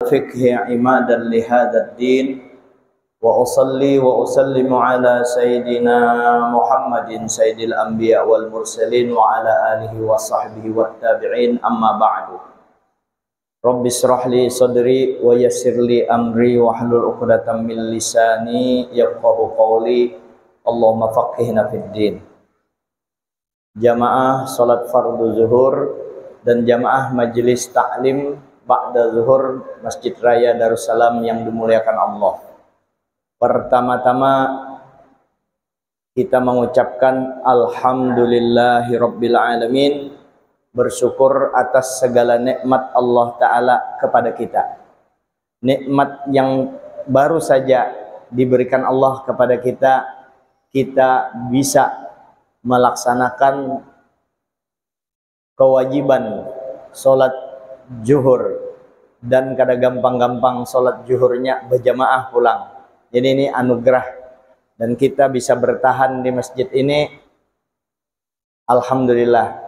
الفقه عمادا لهذا الدين وأصلي وأسلم على سيدنا محمد سيد الأنبياء والمرسلين وعلى آله وصحبه والتابعين أما بعد رب اشرح لي صدري ويسر لي أمري واحلل عقدة من لساني يفقهوا قولي اللهم فقهنا في الدين. Jamaah salat fardu zuhur dan jamaah majelis taklim ba'da zuhur Masjid Raya Darussalam yang dimuliakan Allah. Pertama-tama kita mengucapkan alhamdulillahirabbil alamin, bersyukur atas segala nikmat Allah taala kepada kita. Nikmat yang baru saja diberikan Allah kepada kita, kita bisa melaksanakan kewajiban sholat zuhur, dan kada gampang-gampang sholat zuhurnya berjamaah pulang. Jadi ini anugerah, dan kita bisa bertahan di masjid ini. Alhamdulillah,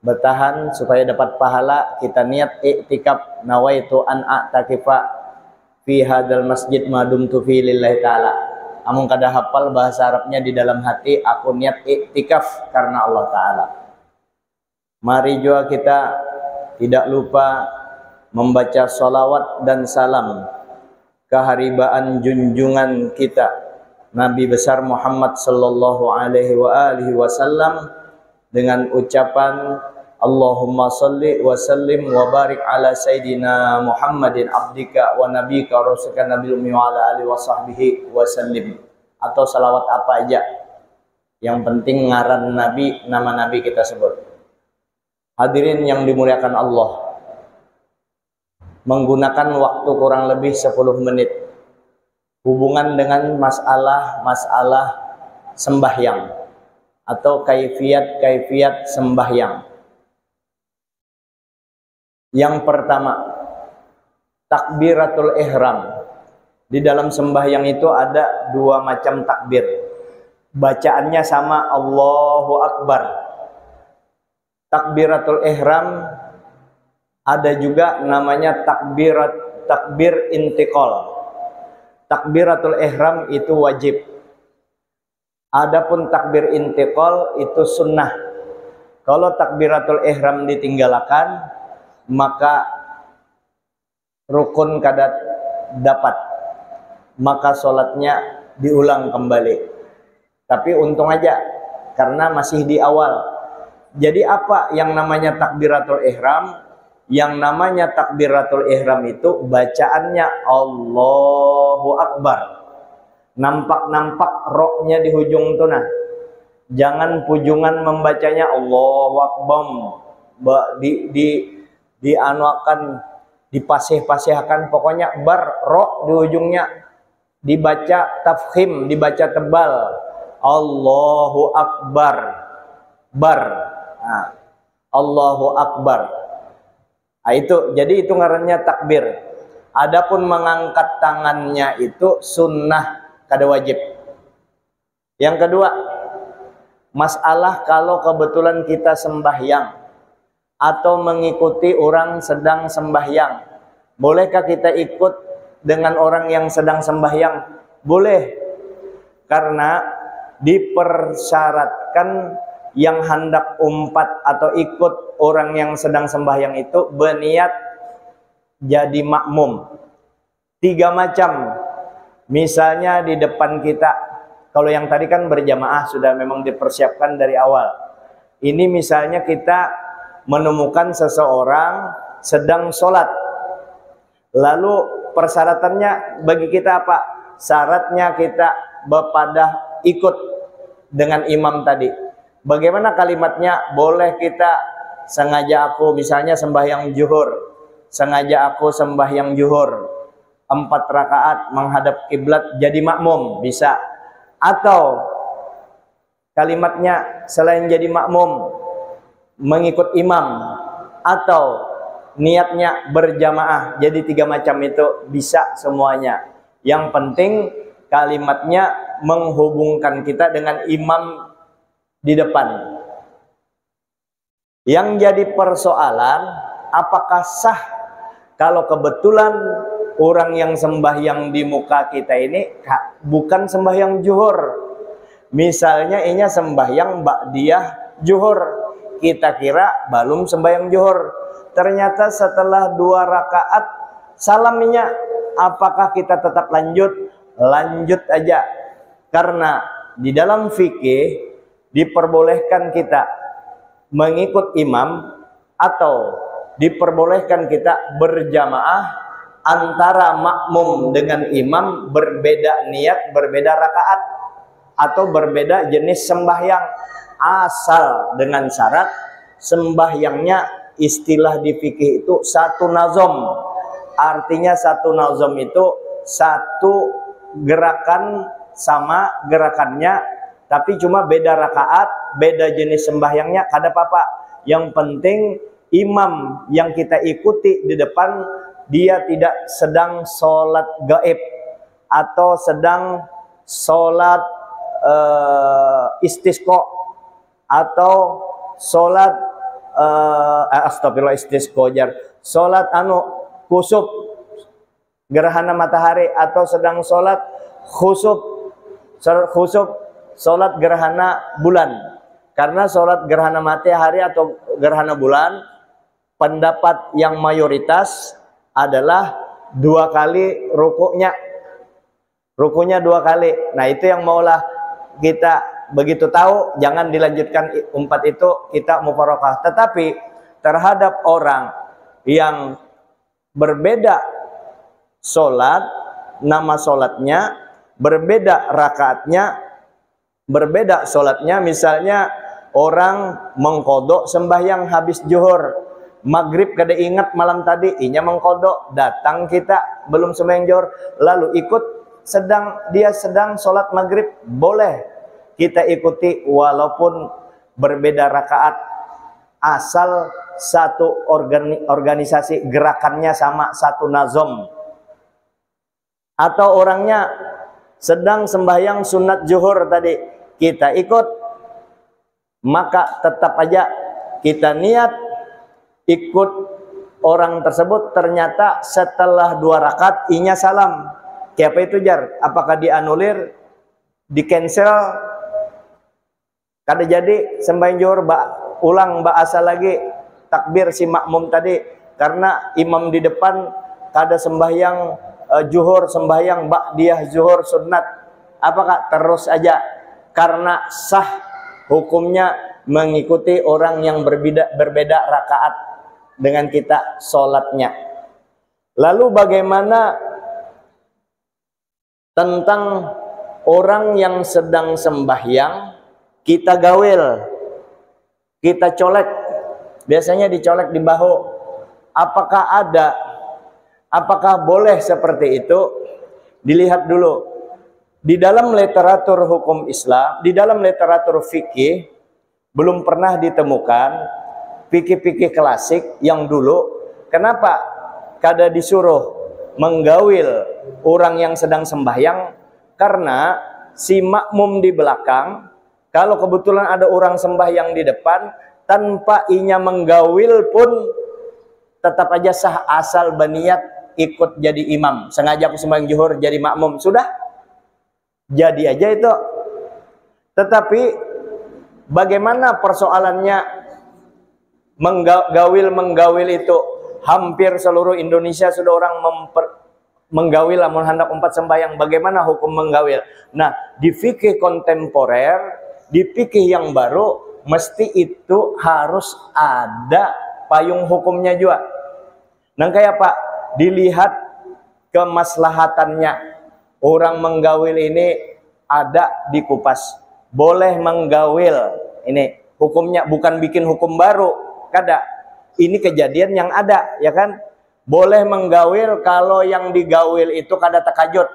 bertahan supaya dapat pahala. Kita niat i'tikaf, nawaitu an a'takifa fi hadzal masjid ma dumtu fi lillahi ta'ala. Amun kada hafal bahasa Arabnya di dalam hati, aku niat iktikaf karena Allah Ta'ala. Mari juga kita tidak lupa membaca salawat dan salam keharibaan junjungan kita Nabi besar Muhammad sallallahu alaihi wasallam dengan ucapan Allahumma salli wa sallim wa barik ala Sayyidina Muhammadin abdika wa nabika rasulika nabil ummi wa ala alihi wa sahbihi wa sallim. Atau salawat apa aja, yang penting ngaran Nabi, nama Nabi kita sebut. Hadirin yang dimuliakan Allah, menggunakan waktu kurang lebih 10 menit hubungan dengan masalah sembahyang atau kaifiat sembahyang. Yang pertama, takbiratul ihram. Di dalam sembahyang itu ada 2 macam takbir. Bacaannya sama, Allahu Akbar. Takbiratul ihram ada juga namanya takbir intiqal. Takbiratul ihram itu wajib. Adapun takbir intiqal itu sunnah. Kalau takbiratul ihram ditinggalkan, maka rukun kada dapat, maka sholatnya diulang kembali. Tapi untung aja karena masih di awal. Jadi apa yang namanya takbiratul ihram? Yang namanya takbiratul ihram itu bacaannya Allahu Akbar. Nampak-nampak roknya di hujung tuh nah. Jangan pujungan membacanya Allahu Akbar. Dianuakan, dipasih-pasihkan, pokoknya bar ro di ujungnya dibaca tafkhim, dibaca tebal, Allahu Akbar, bar, nah, Allahu Akbar. Nah, itu jadi itu ngarannya takbir. Adapun mengangkat tangannya itu sunnah, kada wajib. Yang kedua, masalah kalau kebetulan kita sembahyang atau mengikuti orang sedang sembahyang, bolehkah kita ikut dengan orang yang sedang sembahyang? Boleh, karena dipersyaratkan yang hendak umpat atau ikut orang yang sedang sembahyang itu berniat jadi makmum. 3 macam. Misalnya di depan kita, kalau yang tadi kan berjamaah sudah memang dipersiapkan dari awal. Ini misalnya kita menemukan seseorang sedang sholat, lalu persyaratannya bagi kita apa? Syaratnya kita berpadah ikut dengan imam tadi. Bagaimana kalimatnya? Boleh kita sengaja aku misalnya sembahyang zuhur, sengaja aku sembahyang zuhur 4 rakaat menghadap kiblat jadi makmum, bisa. Atau kalimatnya selain jadi makmum mengikut imam, atau niatnya berjamaah. Jadi 3 macam itu bisa semuanya. Yang penting kalimatnya menghubungkan kita dengan imam di depan. Yang jadi persoalan, apakah sah Kalau kebetulan orang yang sembahyang di muka kita ini bukan sembahyang zuhur, misalnya inya sembahyang ba'diyah zuhur, kita kira belum sembahyang zuhur, ternyata setelah 2 rakaat salamnya, apakah kita tetap lanjut? Lanjut aja, karena di dalam fikih diperbolehkan kita mengikut imam atau diperbolehkan kita berjamaah antara makmum dengan imam, berbeda niat, berbeda rakaat, atau berbeda jenis sembahyang, asal dengan syarat sembahyangnya, istilah di fikih itu satu nazom. Artinya satu nazom itu satu gerakan, sama gerakannya, tapi cuma beda rakaat, beda jenis sembahyangnya, kada apa-apa. Yang penting imam yang kita ikuti di depan, dia tidak sedang sholat gaib atau sedang sholat istisqa atau sholat astagfirullah, istisqa jar, sholat kusuf gerhana matahari, atau sedang sholat khusuf, sholat gerhana bulan. Karena sholat gerhana matahari atau gerhana bulan, pendapat yang mayoritas adalah 2 kali rukunya. Rukunya 2 kali. Nah, itu yang maulah kita begitu tahu, jangan dilanjutkan 4 itu, kita mufaraqah. Tetapi terhadap orang yang berbeda sholat, nama sholatnya, berbeda rakaatnya, berbeda sholatnya, misalnya orang mengkodok sembahyang habis zuhur, maghrib kada ingat malam tadi, inya mengkodok, datang kita belum sembahyang zuhur, lalu ikut dia sedang sholat maghrib, boleh kita ikuti walaupun berbeda rakaat, asal satu organisasi, gerakannya sama, satu nazom. Atau orangnya sedang sembahyang sunat zuhur tadi, kita ikut, maka tetap aja kita niat ikut orang tersebut, ternyata setelah 2 rakaat inya salam. Kayak apa itu jar? Apakah dianulir, di cancel? Kada jadi sembahyang zuhur, ulang asal lagi takbir si makmum tadi, karena imam di depan kada sembahyang zuhur, sembahyang ba'diyah zuhur sunat. Apakah terus aja? Karena sah hukumnya mengikuti orang yang berbeda rakaat dengan kita sholatnya. Lalu bagaimana tentang orang yang sedang sembahyang, kita gawil, kita colek, biasanya dicolek di bahu. Apakah boleh seperti itu? Dilihat dulu. Di dalam literatur hukum Islam, di dalam literatur fikih, belum pernah ditemukan fikih-fikih klasik yang dulu, kenapa kada disuruh menggawil orang yang sedang sembahyang? Karena si makmum di belakang, kalau kebetulan ada orang sembahyang di depan, tanpa inya menggawil pun tetap aja sah, asal berniat ikut jadi imam. Sengaja aku sembahyang zuhur jadi makmum, sudah jadi aja itu. Tetapi bagaimana persoalannya menggawil itu? Hampir seluruh Indonesia sudah orang menggawil, lamun hendak 4 sembahyang. Bagaimana hukum menggawil? Nah, di fikih kontemporer, di fikih yang baru, mesti itu harus ada payung hukumnya juga. Nah, kayak Pak, dilihat kemaslahatannya. Orang menggawil ini ada di Kupas, boleh menggawil. Ini hukumnya, bukan bikin hukum baru, kada. Ini kejadian yang ada, ya kan? Boleh menggawil kalau yang digawil itu kada takajut.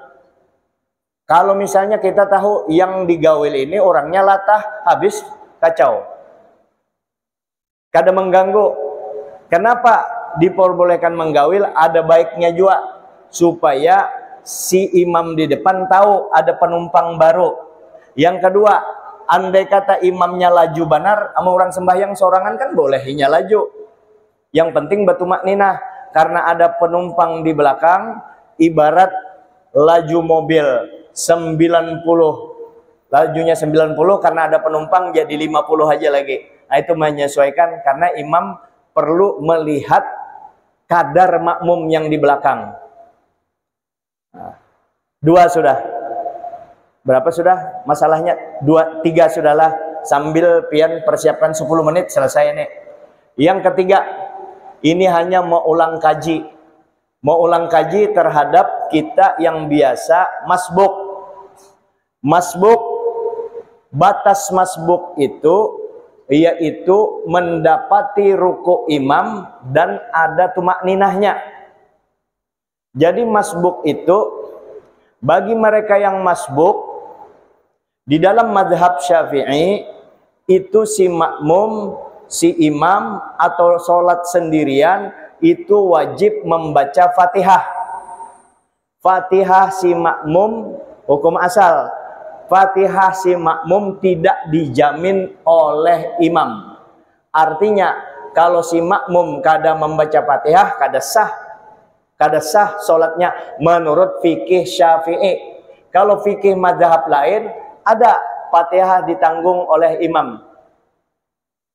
Kalau misalnya kita tahu yang digawil ini orangnya latah, habis kacau, kada mengganggu. Kenapa diperbolehkan menggawil? Ada baiknya juga, supaya si imam di depan tahu ada penumpang baru. Yang kedua, andai kata imamnya laju benar, sama orang sembahyang sorangan kan boleh inya laju. Yang penting batu makninah. karena ada penumpang di belakang, ibarat laju mobil 90. Lajunya 90 karena ada penumpang jadi 50 aja lagi. Nah, itu menyesuaikan karena imam perlu melihat kadar makmum yang di belakang. Nah, 2 sudah. Berapa sudah masalahnya? 2, 3 sudahlah. Sambil pian persiapkan 10 menit selesai nih. Yang ketiga, ini hanya mau ulang kaji. Mau ulang kaji terhadap kita yang biasa masbuk. Masbuk, batas masbuk itu yaitu mendapati ruku imam dan ada tumakninahnya. Jadi masbuk itu bagi mereka yang masbuk di dalam mazhab Syafi'i itu si makmum, si imam atau sholat sendirian itu wajib membaca Fatihah. Fatihah si makmum hukum asal. Fatihah si makmum tidak dijamin oleh imam. Artinya kalau si makmum kada membaca Fatihah kada sah sholatnya menurut fikih Syafi'i. Kalau fikih mazhab lain ada Fatihah ditanggung oleh imam.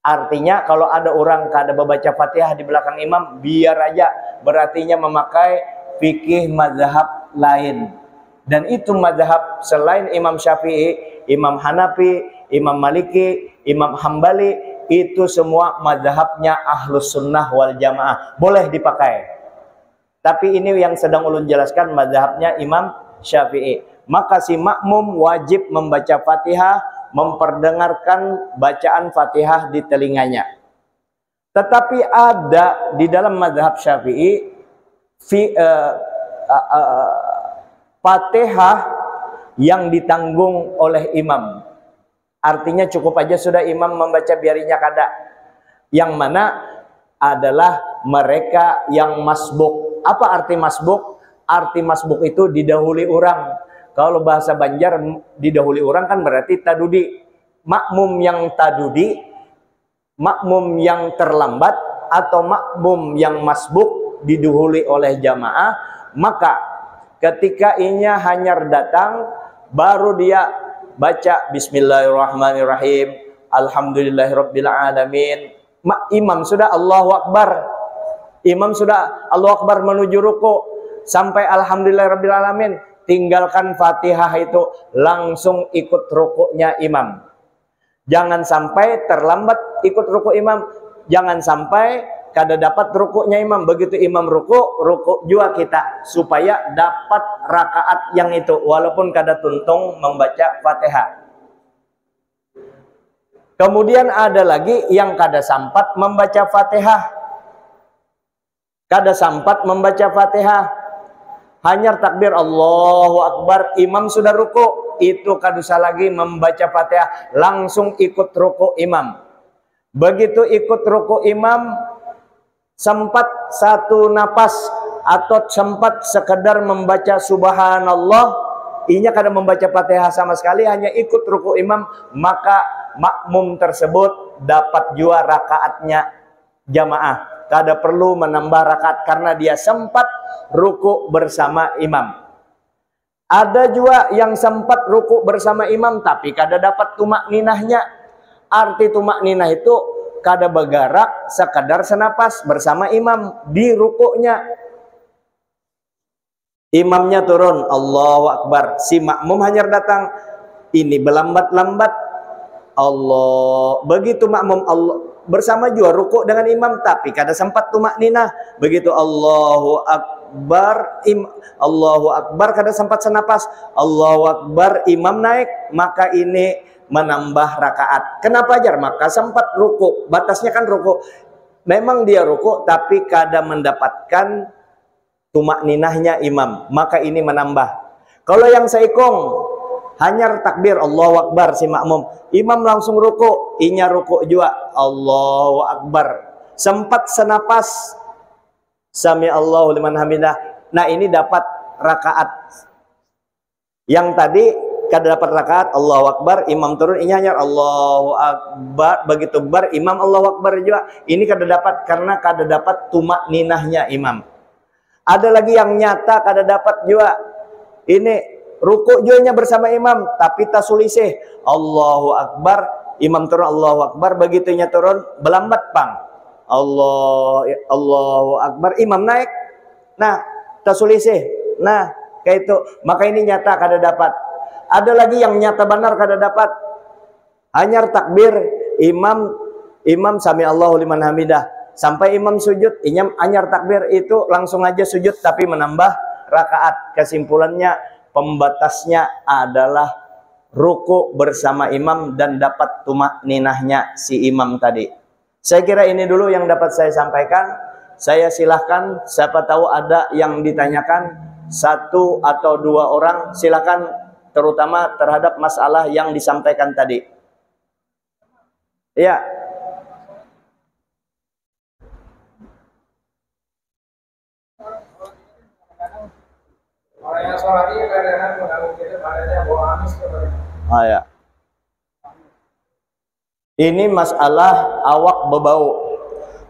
Artinya kalau ada orang kada membaca Fatihah di belakang imam, biar aja, berartinya memakai fikih mazhab lain. Dan itu mazhab selain Imam Syafi'i, Imam Hanafi, Imam Maliki, Imam Hambali, itu semua mazhabnya Ahlus Sunnah wal Jamaah. Boleh dipakai. Tapi ini yang sedang ulun jelaskan mazhabnya Imam Syafi'i. Maka si makmum wajib membaca Fatihah, memperdengarkan bacaan Fatihah di telinganya. Tetapi ada di dalam mazhab Syafi'i Fatihah yang ditanggung oleh imam. Artinya cukup aja sudah imam membaca biarinya kada. Yang mana adalah mereka yang masbuk. Apa arti masbuk? Arti masbuk itu didahului orang. Kalau bahasa Banjar didahului orang kan berarti tadudi. Makmum yang tadudi, makmum yang terlambat atau makmum yang masbuk didahului oleh jamaah, maka ketika inya hanya datang baru dia baca Bismillahirrahmanirrahim, Alhamdulillahirabbil alamin. Imam sudah Allahu Akbar. Imam sudah Allahu Akbar menuju ruku sampai Alhamdulillahirabbil alamin. Tinggalkan Fatihah itu langsung ikut rukuknya imam. Jangan sampai terlambat ikut ruku imam. Jangan sampai kada dapat rukuknya imam. Begitu imam ruku juga kita supaya dapat rakaat yang itu walaupun kada tuntung membaca Fatihah. Kemudian ada lagi yang kada sampat membaca Fatihah. Kada sampat membaca Fatihah. Hanya takbir Allahu Akbar, imam sudah ruku, itu kadusa lagi membaca Fatihah, langsung ikut ruku imam. Begitu ikut ruku imam, sempat satu napas atau sempat sekedar membaca Subhanallah, inya kada membaca Fatihah sama sekali, hanya ikut ruku imam, maka makmum tersebut dapat jua rakaatnya jamaah. Kada perlu menambah rakaat karena dia sempat ruku bersama imam. Ada juga yang sempat ruku bersama imam tapi kada dapat tumakninahnya. Arti tumakninah itu kada bergerak sekadar senapas bersama imam di rukuknya. Imamnya turun Allahu Akbar, si makmum hanya datang, ini berlambat-lambat Allah. Begitu makmum Allah bersama juga ruku dengan imam tapi kada sempat tumakninah. Begitu Allahu Akbar, Allahu Akbar kada sempat senapas, Allahu Akbar, imam naik, maka ini menambah rakaat. Kenapa jar? Maka sempat ruku, batasnya kan ruku. Memang dia ruku tapi kada mendapatkan tumakninahnya imam, maka ini menambah. Kalau yang seikong hanya takbir Allahu Akbar si makmum, imam langsung ruku, inya ruku juga Allahu Akbar, sempat senapas Sami Allahu liman hamidah. Nah ini dapat rakaat. Yang tadi kada dapat rakaat Allahu Akbar, imam turun ini hanya Allahu Akbar, begitu bar imam Allahu Akbar juga. Ini kada dapat karena kada dapat tumak ninahnya imam. Ada lagi yang nyata kada dapat juga. Ini rukuk juga bersama imam tapi tasulisih Allahu Akbar, imam turun Allahu Akbar, begitunya turun belambat pang. Allahu Akbar, imam naik. Nah, tasulisih. Nah, kayak itu. Maka ini nyata kada dapat. Ada lagi yang nyata benar kada dapat. Hanya takbir imam sami Allahu liman hamidah. Sampai imam sujud, anyar takbir itu langsung aja sujud tapi menambah rakaat. Kesimpulannya pembatasnya adalah ruku bersama imam dan dapat tumak ninahnya si imam tadi. Saya kira ini dulu yang dapat saya sampaikan. Saya silahkan, siapa tahu ada yang ditanyakan, satu atau dua orang silahkan, terutama terhadap masalah yang disampaikan tadi. Ya. Orang yang sholat ini kadang-kadang mengganggu kita, badannya bau amis. Ya. Ini masalah awak berbau.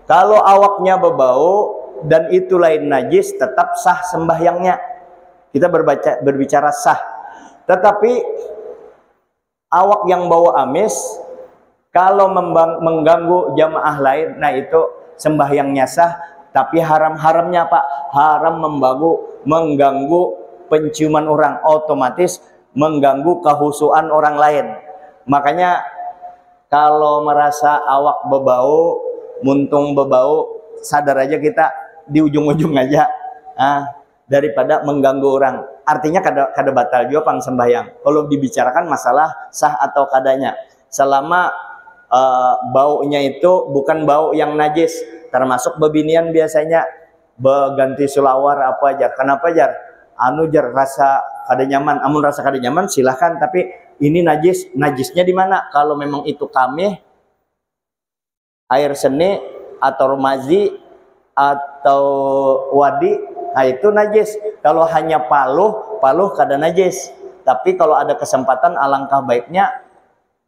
Kalau awaknya berbau dan itu lain najis, tetap sah sembahyangnya. Kita berbicara sah. Tetapi awak yang bau amis, kalau mengganggu jamaah lain, nah itu sembahyangnya sah. Tapi haram-haramnya Pak, haram mengganggu penciuman orang, otomatis mengganggu kehusuan orang lain. Makanya kalau merasa awak berbau, muntung berbau, sadar aja kita di ujung-ujung aja, daripada mengganggu orang. Artinya kada batal juga pang sembahyang. Kalau dibicarakan masalah sah atau kadanya, selama baunya itu bukan bau yang najis, termasuk bebinian biasanya berganti sulawar apa aja. Kenapa jar? Anu jar rasa kada nyaman. Amun rasa kada nyaman silahkan, tapi ini najisnya di mana? Kalau memang itu kamih, air seni atau mazi atau wadi, nah itu najis. Kalau hanya paluh kada najis. Tapi kalau ada kesempatan, alangkah baiknya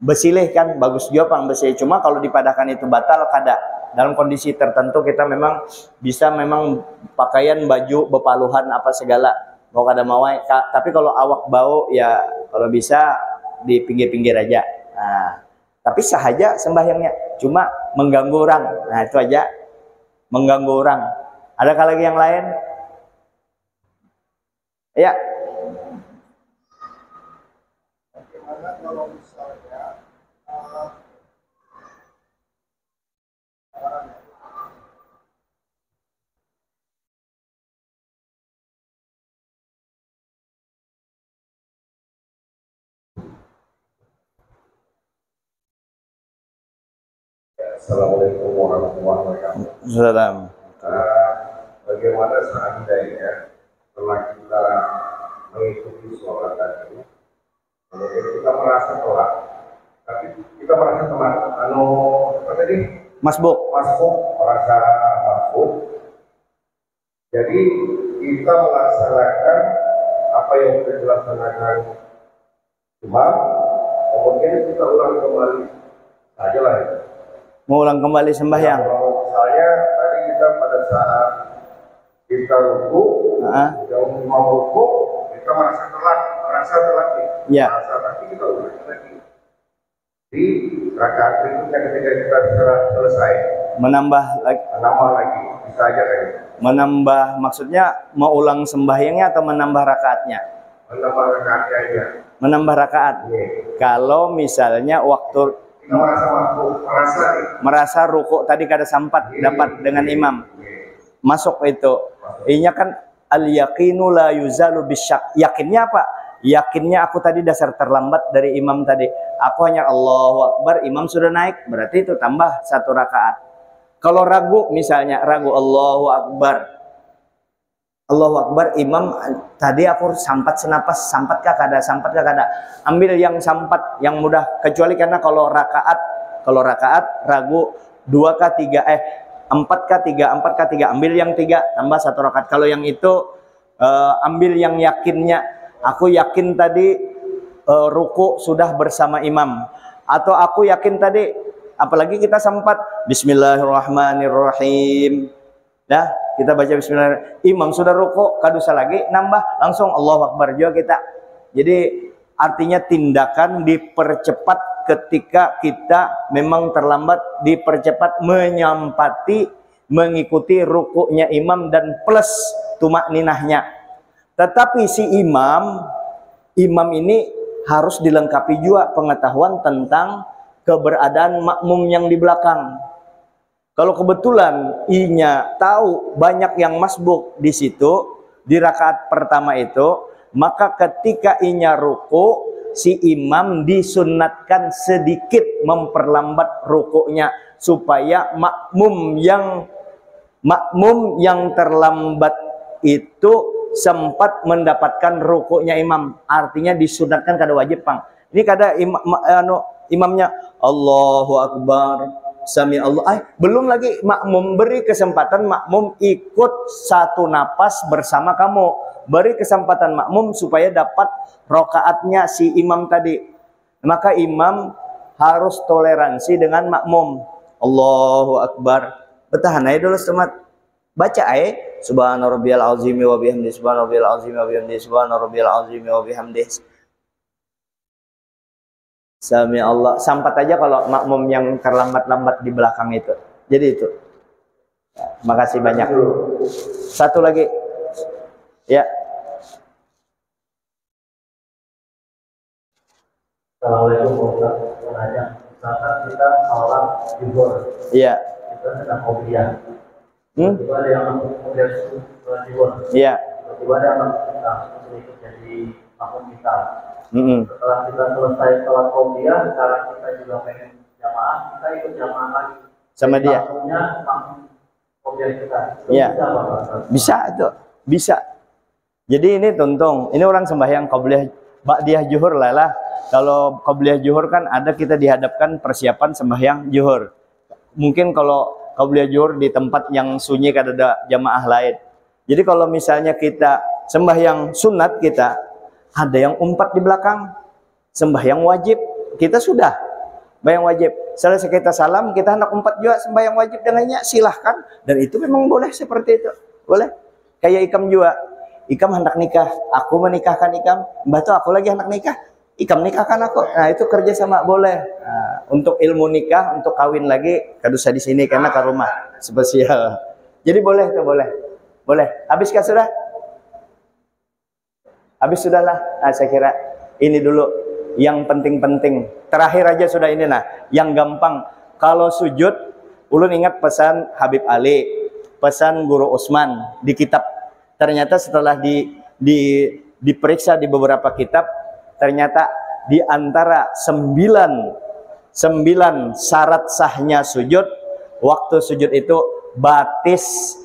besilih, kan bagus juga pang besilih. Cuma kalau dipadahkan itu batal kada. Dalam kondisi tertentu kita memang bisa pakaian baju bepaluhan apa segala mau kada mawai. Tapi kalau awak bau ya kalau bisa di pinggir-pinggir aja. Nah, tapi sahaja sembahyangnya, cuma mengganggu orang. Nah, itu aja, mengganggu orang. Adakah lagi yang lain? Ya. Bagaimana kalau misalnya Assalamualaikum warahmatullahi wabarakatuh. Salam. Bagaimana seandainya setelah kita mengikuti sholat tadi, kemudian kita merasa telat, tapi kita merasa telat, apa tadi? Masbuk. Merasa masbuk. Jadi kita melaksanakan apa yang sudah dilaksanakan imam, kemudian kita ulang kembali saja lah. Mengulang kembali sembahyang. Misalnya tadi kita pada saat kita ruku, mau ruku, kita merasa telat nih. Ya. Tapi kita ulang lagi. Di rakaat berikutnya ketika kita selesai, menambah lagi, bisa aja kayak gitu. Menambah maksudnya mau ulang sembahyangnya atau menambah rakaatnya? Menambah rakaatnya aja. Menambah rakaat. Kalau misalnya waktu kita merasa ruku tadi kada sempat dapat dengan imam, masuk itu. Inya kan al yaqinu la yuzalu bisyak. Yakinnya apa? Yakinnya aku tadi dasar terlambat dari imam tadi. Aku hanya Allahu Akbar, imam sudah naik, berarti itu tambah satu rakaat. Kalau ragu, misalnya ragu Allahu Akbar, imam tadi aku sampat senapas, sampatkah kada, ambil yang sampat, yang mudah. Kecuali karena kalau rakaat ragu 2 kah 3, 4 kah 3, ambil yang 3 tambah satu rakaat. Kalau yang itu ambil yang yakinnya, aku yakin tadi ruku sudah bersama imam, atau aku yakin tadi, apalagi kita sempat Bismillahirrahmanirrahim, nah kita baca Bismillahirrahmanirrahim, imam sudah ruku, kadusa lagi nambah langsung Allahu Akbar juga kita. Jadi artinya tindakan dipercepat ketika kita memang terlambat, dipercepat menyampati mengikuti rukuknya imam dan plus tumakninahnya. Tetapi si imam ini harus dilengkapi juga pengetahuan tentang keberadaan makmum yang di belakang. Kalau kebetulan inya tahu banyak yang masbuk di situ di rakaat pertama itu, maka ketika inya ruku, si imam disunnatkan sedikit memperlambat rukuknya supaya makmum yang terlambat itu sempat mendapatkan rukuknya imam. Artinya disunatkan kada wajib pang. Ini kada imamnya Allahu Akbar, Sami Allah. Belum lagi makmum, beri kesempatan makmum ikut satu napas bersama kamu. Beri kesempatan makmum supaya dapat rokaatnya si imam tadi. Maka imam harus toleransi dengan makmum. Allahu Akbar. Bertahan aja dulu semat. Baca aja. Subhana rabbiyal azimi wa bihamdi, subhana rabbiyal azimi wa bihamdi, subhana rabbiyal azimi wa bihamdi. Sami Allah. Sampat aja kalau makmum yang terlambat-lambat di belakang itu. Jadi itu. Ya, makasih banyak. Satu lagi. Ya. Assalamualaikum warahmatullahi wabarakatuh. Misalkan kita sholat zuhur, Iya. kita sedang qobliyah. Tiba-tiba ada yang masuk qobliyah sholat zuhur. Iya. Tiba-tiba ada yang masuk kita ikut jadi makmum kita. Setelah kita selesai sholat qobliyah, sekarang kita juga pengen jamaah, kita ikut jamaah lagi. Sama dia. Makmumnya makmum qobliyah kita. Iya. Bisa apa, Pak? Bisa itu. Bisa. Jadi ini tuntung, ini orang sembahyang qabliyah ba'diyah zuhur lah. Kalau qabliyah zuhur kan ada kita dihadapkan persiapan sembahyang zuhur. Mungkin kalau qabliyah zuhur di tempat yang sunyi kada ada jamaah lain. Jadi kalau misalnya kita sembahyang sunat, kita ada yang umpat di belakang, sembahyang wajib kita sudah sembahyang wajib. Selesai kita salam, kita hendak umpat juga sembahyang wajib dan lainnya, silahkan. Dan itu memang boleh seperti itu, boleh. Kayak Ikam juga. Ikam hendak nikah, aku menikahkan Ikam. Mbah tuh aku lagi hendak nikah, Ikam nikahkan aku. Nah itu kerja sama boleh. Nah, untuk ilmu nikah, untuk kawin lagi, kadusa di sini karena ke rumah spesial. Jadi boleh tuh, boleh, boleh. Habiskah sudah? Habis sudahlah. Nah, saya kira ini dulu yang penting-penting. Terakhir aja sudah ini nah, yang gampang. Kalau sujud, ulun ingat pesan Habib Ali, pesan Guru Usman di kitab. Ternyata setelah diperiksa di beberapa kitab, ternyata di antara 9 syarat sahnya sujud, waktu sujud itu batis,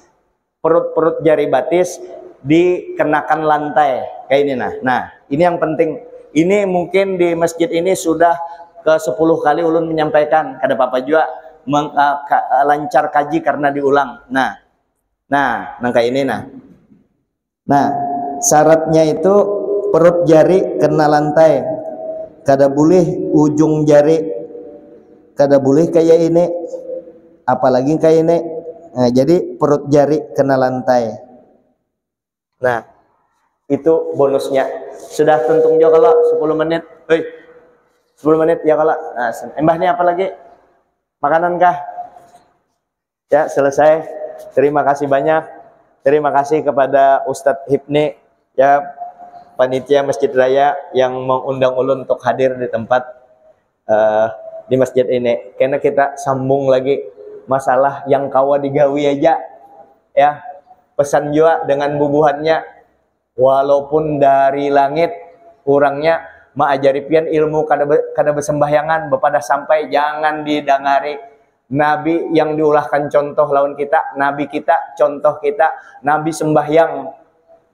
perut jari batis dikenakan lantai kayak ini nah ini yang penting. Ini mungkin di masjid ini sudah ke 10 kali ulun menyampaikan, kada apa-apa juga lancar kaji karena diulang. Nah kayak ini nah syaratnya itu perut jari kena lantai, kada boleh ujung jari, kada boleh kayak ini, apalagi kayak ini. Nah, jadi perut jari kena lantai. Nah itu bonusnya. Sudah tuntung juga kalau 10 menit. 10 menit ya kalau. Nah, embahnya apa lagi? Makanan kah? Ya selesai. Terima kasih banyak. Terima kasih kepada Ustadz Hipni, ya panitia Masjid Raya yang mengundang ulun untuk hadir di tempat di masjid ini. Karena kita sambung lagi masalah yang kawa digawi aja, ya pesan juga dengan bubuhannya, walaupun dari langit kurangnya maajari pian ilmu kada bersembahyangan bepada sampai jangan didangari. Nabi yang diulahkan contoh lawan kita, Nabi kita contoh kita, Nabi sembahyang.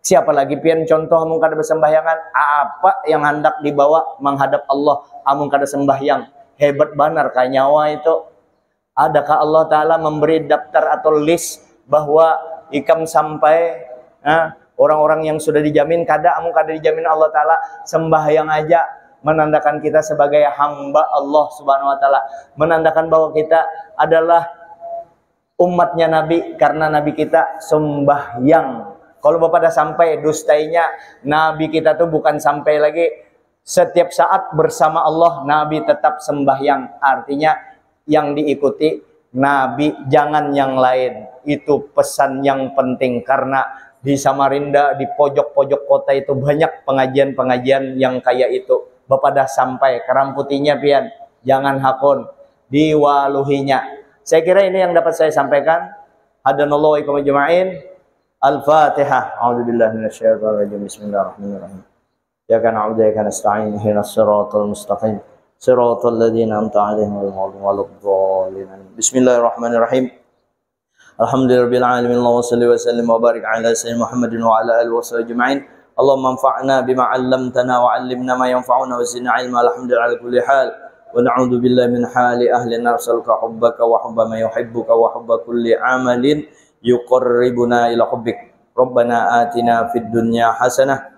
Siapa lagi pian contoh amun kada bersembahyangan? Apa yang hendak dibawa menghadap Allah amun kada sembahyang? Hebat banar ka nyawa itu. Adakah Allah Ta'ala memberi daftar atau list bahwa Ikam sampai orang-orang yang sudah dijamin kada, amun kada dijamin Allah Ta'ala sembahyang aja menandakan kita sebagai hamba Allah Subhanahu wa taala, menandakan bahwa kita adalah umatnya Nabi karena Nabi kita sembahyang. Kalau Bapak dah sampai dustainya, Nabi kita tuh bukan sampai lagi setiap saat bersama Allah, Nabi tetap sembahyang. Artinya yang diikuti Nabi, jangan yang lain. Itu pesan yang penting, karena di Samarinda, di pojok-pojok kota itu banyak pengajian-pengajian yang kayak itu. Bapak dah sampai, keramputinya pian, jangan hakun, diwaluhinya. Saya kira ini yang dapat saya sampaikan. Hadanallahu wa iyyakum ajma'in. Al-Fatihah. A'udzubillahi minasyaitonir rajim. Bismillahirrahmanirrahim. Ya kana na'budu wa iyyaka nasta'in. Ihdinas siratal mustaqim. Siratal ladzina an'amta 'alaihim ghairil maghdubi 'alaihim. Bismillahirrahmanirrahim. Alhamdulillahirabbil alamin. Allahumma shalli wa sallim wa barik ala sayyidina Muhammadin wa ala alihi washabihi ajma'in. Allahumma anfa'na bima 'allamtana wa 'allimna ma yanfa'una wa zidna 'ilma. Alhamdulillah ala kulli hal. Wa na'udzu billahi min hali ahli an-nar. Salka hubbaka wa hubba ma yuhibbuka wa hubba kulli 'amalin yuqarribuna ila hubbik. Rabbana atina fid dunya hasanah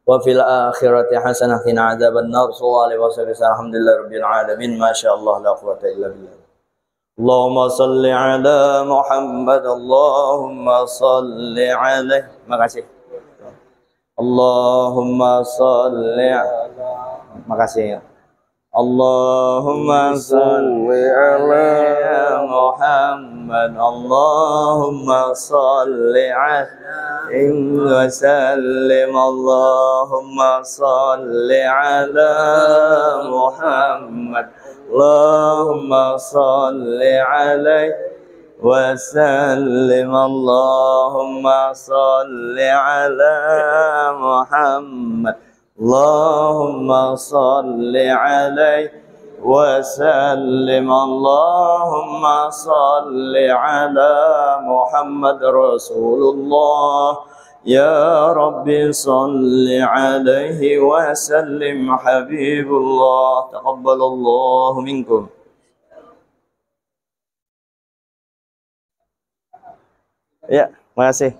wa fil akhirati hasanah qina adzabannar. Sallallahu alaihi wasallam. Alhamdulillah rabbil alamin. Masyaallah la quwwata illa billah. Allahumma salli ala Muhammad. Allahumma salli alaihi. Makasih. Allahumma salli ala. Makasih. Allahumma salli ala Muhammad. Allahumma salli alaihi wa sallim. Allahumma salli ala Muhammad. Allahumma salli alaihi wa sallim. Allahumma salli ala Muhammad. Allahumma salli alaihi wa sallim. Allahumma salli ala Muhammad Rasulullah. Ya Rabbi salli alaihi wa sallim Habibullah. Taqabbalallahu minkum. Ya, makasih.